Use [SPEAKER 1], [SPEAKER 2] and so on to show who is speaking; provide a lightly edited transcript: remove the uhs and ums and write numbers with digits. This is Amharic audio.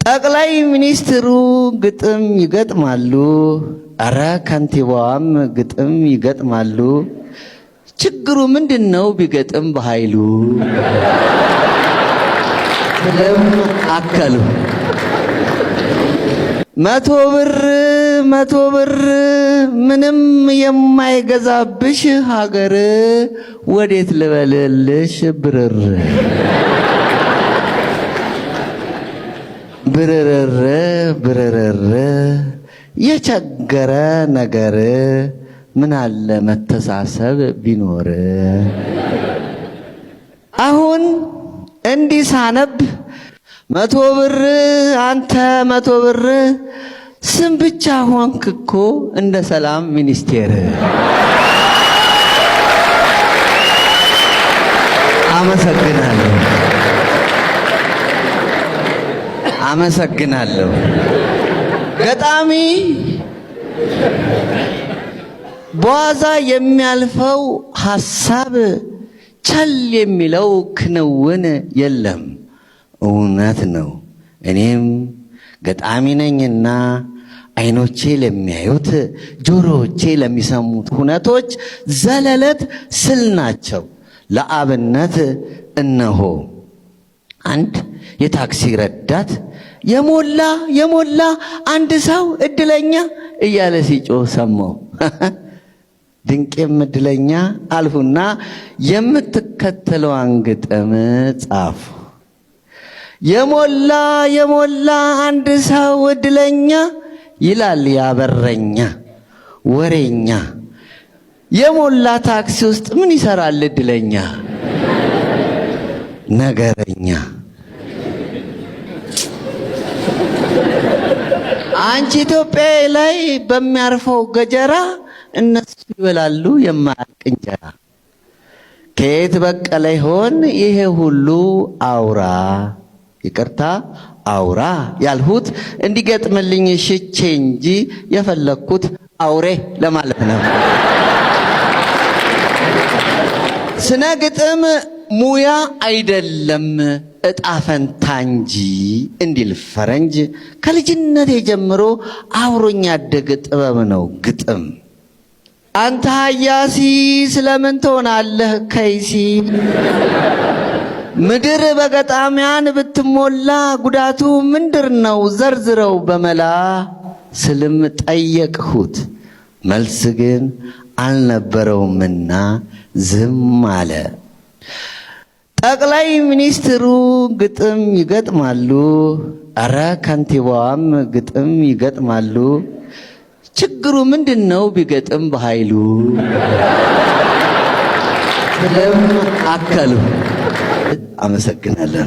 [SPEAKER 1] ጠቅላይ ሚኒስትሩ ግጥም ይገጥማሉ፣ አረ ከንቲባዋም ግጥም ይገጥማሉ። ችግሩ ምንድነው ቢገጥም በኃይሉ ብለው አከሉ። መቶ ብር ምንም የማይገዛብሽ ሀገር ወዴት ልበልልሽ ብርር ብርር የቸገረ ነገር ምን አለ መተሳሰብ ቢኖር። አሁን እንዲህ ሳነብ 100 ብር አንተ 100 ብር ስም ብቻ ሆንክ እኮ እንደ ሰላም ሚኒስቴር። አመሰግናለሁ። ገጣሚ በዋዛ የሚያልፈው ሐሳብ ቸል የሚለው ክንውን የለም። እውነት ነው። እኔም ገጣሚ ነኝና አይኖቼ ለሚያዩት ጆሮቼ ለሚሰሙት ሁነቶች ዘለለት ስል ናቸው። ለአብነት እነሆ አንድ የታክሲ ረዳት የሞላ አንድ ሰው እድለኛ እያለ ሲጮህ ሰማው። ድንቄም እድለኛ አልሁና የምትከተለዋን ግጥም ጻፉ። የሞላ አንድ ሰው እድለኛ ይላል ያበረኛ ወሬኛ። የሞላ ታክሲ ውስጥ ምን ይሰራል እድለኛ? ነገረኛ። አንቺ ኢትዮጵያ ላይ በሚያርፈው ገጀራ እነሱ ይበላሉ የማያልቅ እንጀራ። ከየት በቀለ ይሆን ይሄ ሁሉ አውራ? ይቅርታ አውራ ያልሁት እንዲገጥምልኝ ሽቼ እንጂ የፈለኩት አውሬ ለማለት ነው። ስነ ግጥም ሙያ አይደለም እጣ ፈንታ እንጂ እንዲል ፈረንጅ። ከልጅነቴ ጀምሮ አብሮኝ ያደገ ጥበብ ነው ግጥም። አንተ ሀያሲ ስለምን ትሆናለህ ከይሲ? ምድር በገጣሚያን ብትሞላ ጉዳቱ ምንድር ነው ዘርዝረው በመላ ስልም ጠየቅሁት። መልስ ግን አልነበረውምና ዝም አለ። ጠቅላይ ሚኒስትሩ ግጥም ይገጥማሉ፣ አረ ከንቲባዋም ግጥም ይገጥማሉ። ችግሩ ምንድነው ቢገጥም በኃይሉ ብለው አከሉ። አመሰግናለሁ።